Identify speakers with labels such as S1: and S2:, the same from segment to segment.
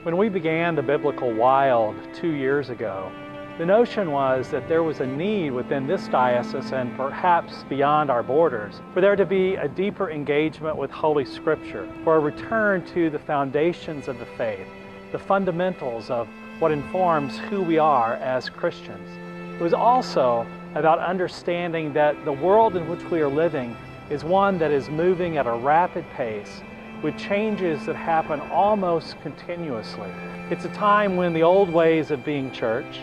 S1: When we began the Biblical Wild 2 years ago, the notion was that there was a need within this diocese and perhaps beyond our borders for there to be a deeper engagement with Holy Scripture, for a return to the foundations of the faith, the fundamentals of what informs who we are as Christians. It was also about understanding that the world in which we are living is one that is moving at a rapid pace with changes that happen almost continuously. It's a time when the old ways of being church,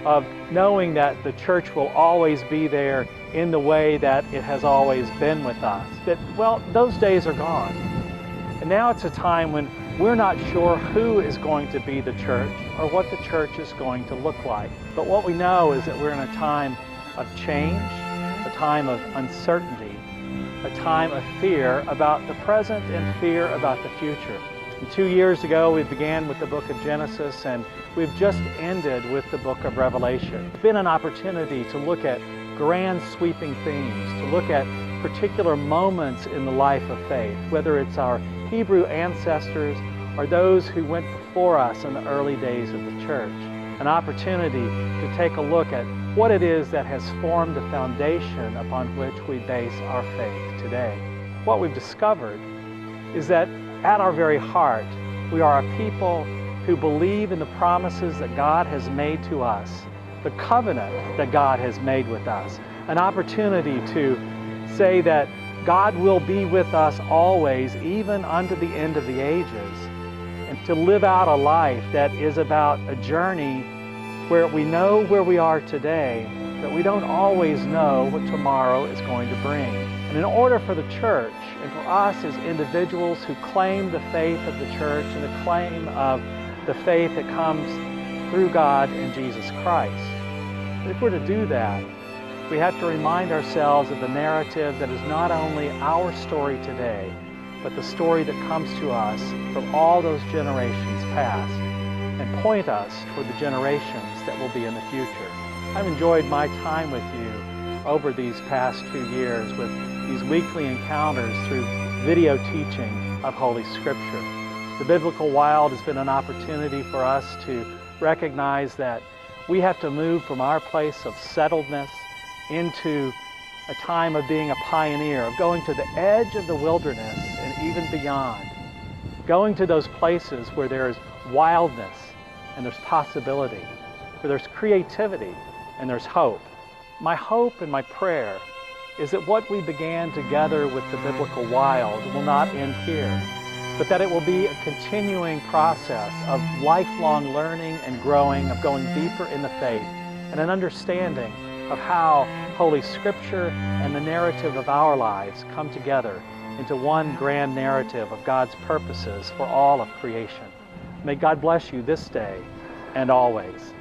S1: of knowing that the church will always be there in the way that it has always been with us, well, those days are gone. And now it's a time when we're not sure who is going to be the church or what the church is going to look like. But what we know is that we're in a time of change, a time of uncertainty, a time of fear about the present and fear about the future. And 2 years ago, we began with the book of Genesis, and we've just ended with the book of Revelation. It's been an opportunity to look at grand sweeping themes, to look at particular moments in the life of faith, whether it's our Hebrew ancestors or those who went before us in the early days of the church. An opportunity to take a look at what it is that has formed the foundation upon which we base our faith today. What we've discovered is that at our very heart, we are a people who believe in the promises that God has made to us, the covenant that God has made with us, an opportunity to say that God will be with us always, even unto the end of the ages, and to live out a life that is about a journey where we know where we are today, but we don't always know what tomorrow is going to bring. And in order for the church and for us as individuals who claim the faith of the church and the claim of the faith that comes through God and Jesus Christ, if we're to do that, we have to remind ourselves of the narrative that is not only our story today, but the story that comes to us from all those generations past, and point us toward the generations that will be in the future. I've enjoyed my time with you over these past 2 years with these weekly encounters through video teaching of Holy Scripture. The Biblical Wild has been an opportunity for us to recognize that we have to move from our place of settledness into a time of being a pioneer, of going to the edge of the wilderness and even beyond, going to those places where there is wildness and there's possibility, where there's creativity and there's hope. My hope and my prayer is that what we began together with the Biblical Wild will not end here, but that it will be a continuing process of lifelong learning and growing, of going deeper in the faith, and an understanding of how Holy Scripture and the narrative of our lives come together into one grand narrative of God's purposes for all of creation. May God bless you this day and always.